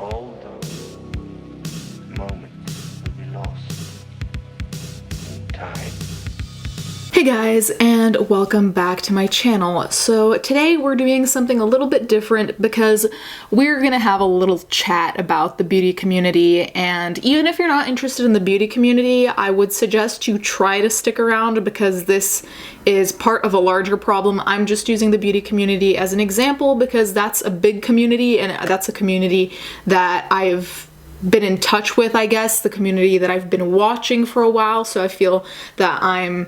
all those moments will be lost in time. Hey guys, and welcome back to my channel. So today we're doing something a little bit different because we're gonna have a little chat about the beauty community, and even if you're not interested in the beauty community, I would suggest you try to stick around because this is part of a larger problem. I'm just using the beauty community as an example because that's a big community, and that's a community that I've been in touch with, I guess, the community that I've been watching for a while, so I feel that I'm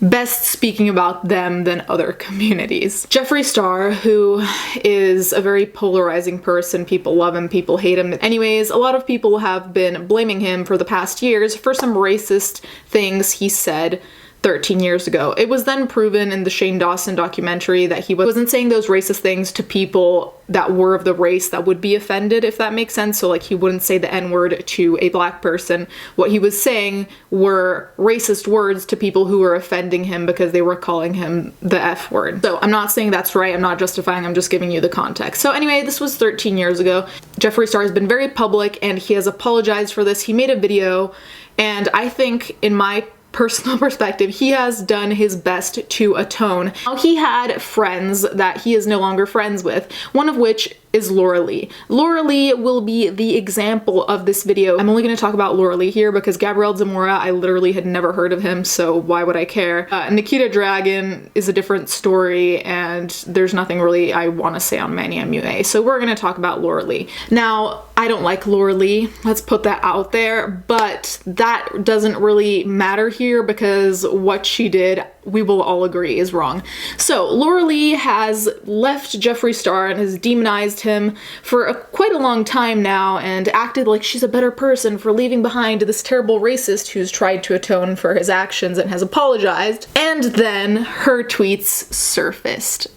best speaking about them than other communities. Jeffree Star, who is a very polarizing person, people love him, people hate him. Anyways, a lot of people have been blaming him for the past years for some racist things he said 13 years ago. It was then proven in the Shane Dawson documentary that he wasn't saying those racist things to people that were of the race that would be offended, if that makes sense. So like he wouldn't say the N-word to a black person. What he was saying were racist words to people who were offending him because they were calling him the F word. So I'm not saying that's right, I'm not justifying, I'm just giving you the context. So anyway, this was 13 years ago. Jeffree Star has been very public and he has apologized for this. He made a video, and I think, in my personal perspective, he has done his best to atone. Now, he had friends that he is no longer friends with, one of which is Laura Lee. Laura Lee will be the example of this video. I'm only going to talk about Laura Lee here because Gabriel Zamora, I literally had never heard of him, so why would I care? Nikita Dragun is a different story, and there's nothing really I want to say on Manny MUA, so we're going to talk about Laura Lee. Now, I don't like Laura Lee, let's put that out there, but that doesn't really matter here because what she did, we will all agree, is wrong. So Laura Lee has left Jeffree Star and has demonized him for quite a long time now and acted like she's a better person for leaving behind this terrible racist who's tried to atone for his actions and has apologized. And then her tweets surfaced.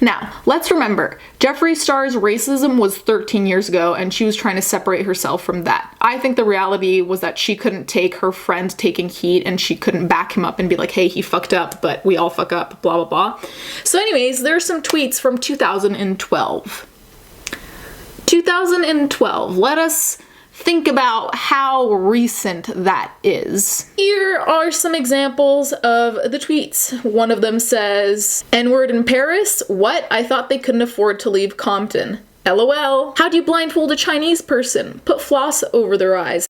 Now, let's remember, Jeffree Star's racism was 13 years ago and she was trying to separate herself from that. I think the reality was that she couldn't take her friend taking heat and she couldn't back him up and be like, hey, he fucked up, but we all fuck up, blah, blah, blah. So anyways, there are some tweets from 2012. 2012, let us think about how recent that is. Here are some examples of the tweets. One of them says, N-word in Paris? What? I thought they couldn't afford to leave Compton. LOL. How do you blindfold a Chinese person? Put floss over their eyes.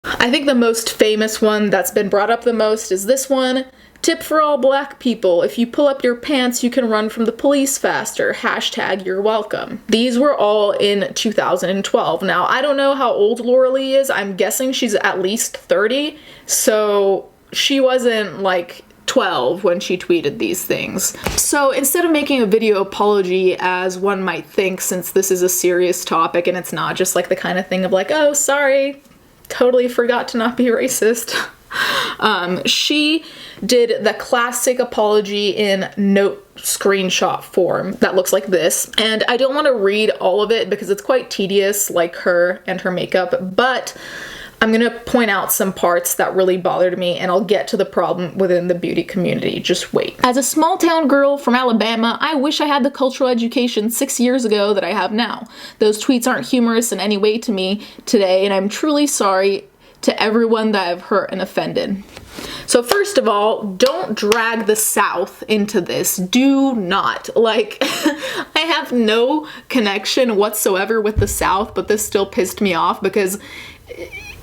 I think the most famous one that's been brought up the most is this one. Tip for all black people, if you pull up your pants, you can run from the police faster. Hashtag you're welcome. These were all in 2012. Now, I don't know how old Laura Lee is. I'm guessing she's at least 30. So she wasn't like 12 when she tweeted these things. So instead of making a video apology, as one might think, since this is a serious topic and it's not just like the kind of thing of like, oh, sorry, totally forgot to not be racist. She did the classic apology in note screenshot form that looks like this, and I don't want to read all of it because it's quite tedious, like her and her makeup, but I'm gonna point out some parts that really bothered me, and I'll get to the problem within the beauty community. Just wait. As a small town girl from Alabama, I wish I had the cultural education 6 years ago that I have now. Those tweets aren't humorous in any way to me today, and I'm truly sorry to everyone that I've hurt and offended. So first of all, don't drag the South into this. Do not. Like, I have no connection whatsoever with the South, but this still pissed me off because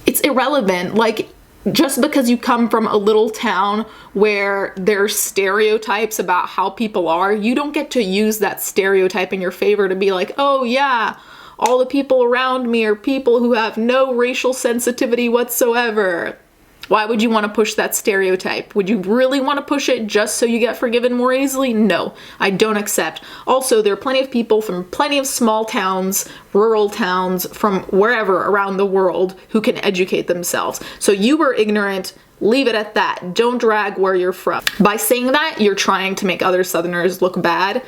it's irrelevant. Like, just because you come from a little town where there's stereotypes about how people are, you don't get to use that stereotype in your favor to be like, oh yeah, all the people around me are people who have no racial sensitivity whatsoever. Why would you want to push that stereotype? Would you really want to push it just so you get forgiven more easily? No, I don't accept. Also, there are plenty of people from plenty of small towns, rural towns, from wherever around the world who can educate themselves. So you were ignorant, leave it at that. Don't drag where you're from. By saying that, you're trying to make other Southerners look bad.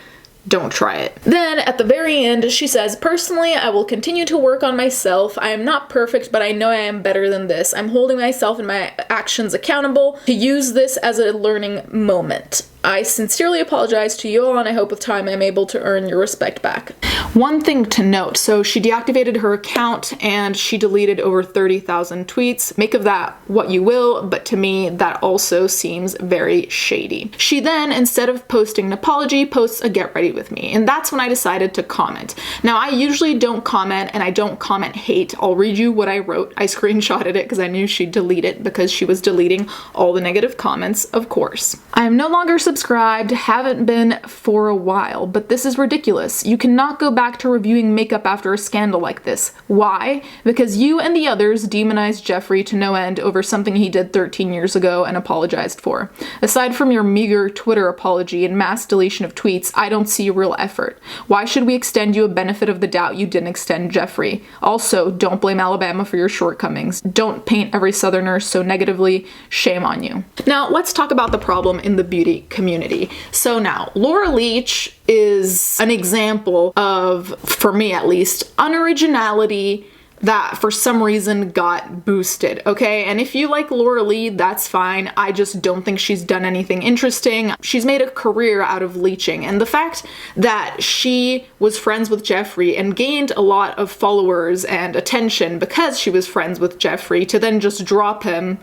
don't try it. Then at the very end, she says, personally, I will continue to work on myself. I am not perfect, but I know I am better than this. I'm holding myself and my actions accountable to use this as a learning moment. I sincerely apologize to you all, and I hope with time I'm able to earn your respect back. One thing to note, so she deactivated her account and she deleted over 30,000 tweets. Make of that what you will, but to me, that also seems very shady. She then, instead of posting an apology, posts a get ready with me, and that's when I decided to comment. Now, I usually don't comment, and I don't comment hate. I'll read you what I wrote. I screenshotted it because I knew she'd delete it because she was deleting all the negative comments, of course. I am no longer subscribed, haven't been for a while, but this is ridiculous. You cannot go back to reviewing makeup after a scandal like this. Why? Because you and the others demonized Jeffree to no end over something he did 13 years ago and apologized for. Aside from your meager Twitter apology and mass deletion of tweets, I don't see real effort. Why should we extend you a benefit of the doubt you didn't extend Jeffree? Also, don't blame Alabama for your shortcomings. Don't paint every Southerner so negatively. Shame on you. Now, let's talk about the problem in the beauty community. So now, Laura Leach is an example of, for me at least, unoriginality that for some reason got boosted, okay? And if you like Laura Lee, that's fine. I just don't think she's done anything interesting. She's made a career out of leeching, and the fact that she was friends with Jeffree and gained a lot of followers and attention because she was friends with Jeffree to then just drop him,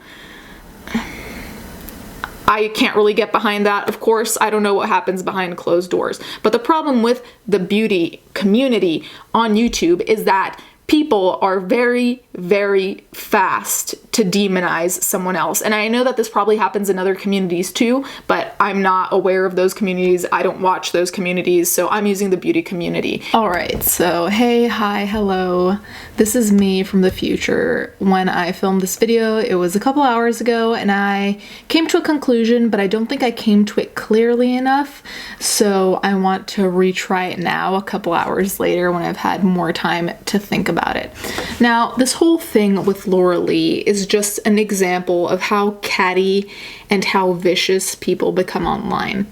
I can't really get behind that. Of course, I don't know what happens behind closed doors. But the problem with the beauty community on YouTube is that people are very, very fast to demonize someone else. And I know that this probably happens in other communities too, but I'm not aware of those communities. I don't watch those communities, so I'm using the beauty community. All right, so hey, hi, hello. This is me from the future. When I filmed this video, it was a couple hours ago, and I came to a conclusion, but I don't think I came to it clearly enough. So I want to retry it now, a couple hours later, when I've had more time to think about it. Now, this whole thing with Laura Lee is just an example of how catty and how vicious people become online.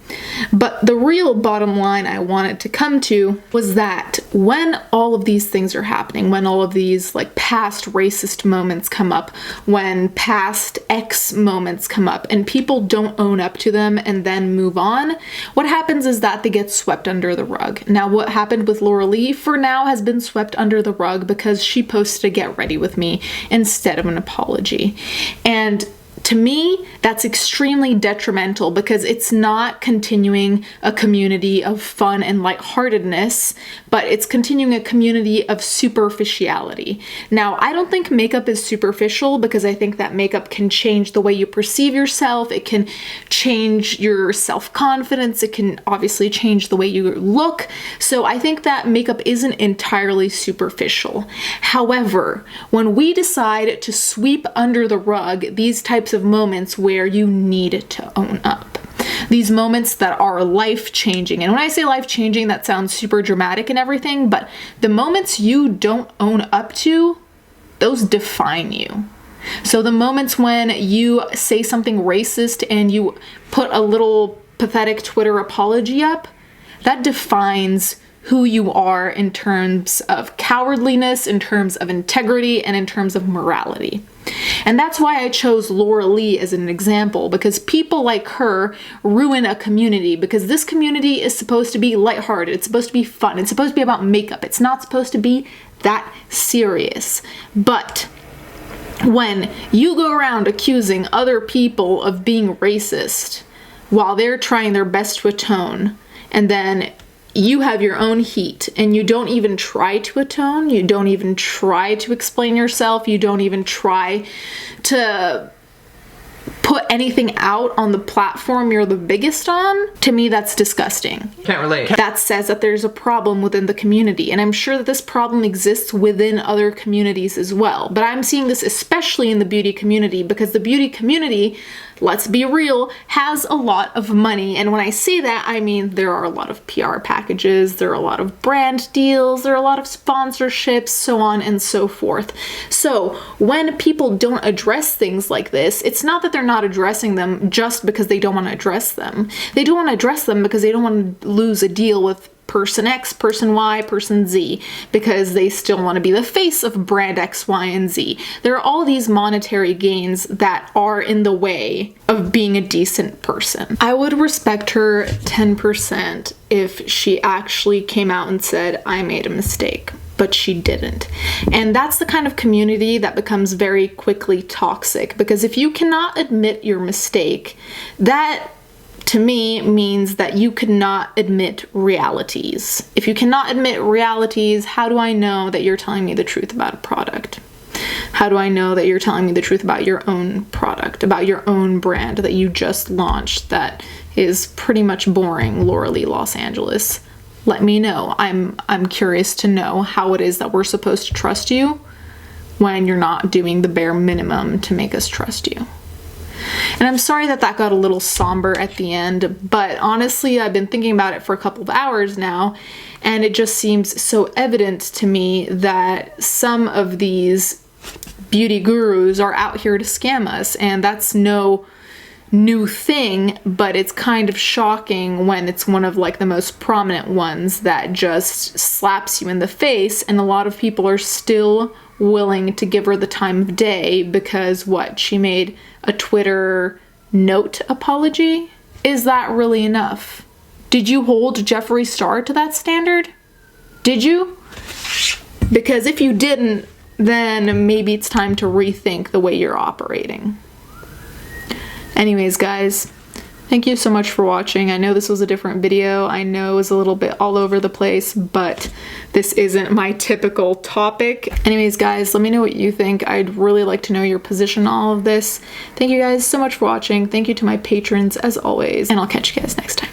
But the real bottom line I wanted to come to was that when all of these things are happening, when all of these like past racist moments come up, when past X moments come up and people don't own up to them and then move on, what happens is that they get swept under the rug. Now, what happened with Laura Lee for now has been swept under the rug because she posted a get ready with me instead of an apology. And to me, that's extremely detrimental because it's not continuing a community of fun and lightheartedness, but it's continuing a community of superficiality. Now, I don't think makeup is superficial because I think that makeup can change the way you perceive yourself. It can change your self-confidence. It can obviously change the way you look. So I think that makeup isn't entirely superficial. However, when we decide to sweep under the rug these types of moments where you need to own up, these moments that are life-changing, and when I say life-changing, that sounds super dramatic and everything, but the moments you don't own up to, those define you. So the moments when you say something racist and you put a little pathetic Twitter apology up, that defines who you are in terms of cowardliness, in terms of integrity, and in terms of morality. And that's why I chose Laura Lee as an example, because people like her ruin a community, because this community is supposed to be lighthearted, it's supposed to be fun, it's supposed to be about makeup, it's not supposed to be that serious. But when you go around accusing other people of being racist while they're trying their best to atone, and then you have your own heat and you don't even try to atone, you don't even try to explain yourself, you don't even try to put anything out on the platform you're the biggest on, to me that's disgusting. Can't relate. That says that there's a problem within the community, and I'm sure that this problem exists within other communities as well. But I'm seeing this especially in the beauty community because the beauty community, let's be real, has a lot of money. And when I say that, I mean there are a lot of PR packages, there are a lot of brand deals, there are a lot of sponsorships, so on and so forth. So when people don't address things like this, it's not that they're not addressing them just because they don't want to address them. They don't want to address them because they don't want to lose a deal with person X, person Y, person Z, because they still want to be the face of brand X, Y, and Z. There are all these monetary gains that are in the way of being a decent person. I would respect her 10% if she actually came out and said, I made a mistake. But she didn't. And that's the kind of community that becomes very quickly toxic, because if you cannot admit your mistake, that to me means that you could not admit realities. If you cannot admit realities, how do I know that you're telling me the truth about a product? How do I know that you're telling me the truth about your own product, about your own brand that you just launched that is pretty much boring, Laura Lee Los Angeles? Let me know. I'm curious to know how it is that we're supposed to trust you when you're not doing the bare minimum to make us trust you. And I'm sorry that that got a little somber at the end, but honestly, I've been thinking about it for a couple of hours now, and it just seems so evident to me that some of these beauty gurus are out here to scam us, and that's no new thing, but it's kind of shocking when it's one of like the most prominent ones that just slaps you in the face, and a lot of people are still willing to give her the time of day because what, she made a Twitter note apology? Is that really enough? Did you hold Jeffree Star to that standard? Did you? Because if you didn't, then maybe it's time to rethink the way you're operating. Anyways, guys, thank you so much for watching. I know this was a different video. I know it was a little bit all over the place, but this isn't my typical topic. Anyways, guys, let me know what you think. I'd really like to know your position on all of this. Thank you guys so much for watching. Thank you to my patrons as always, and I'll catch you guys next time.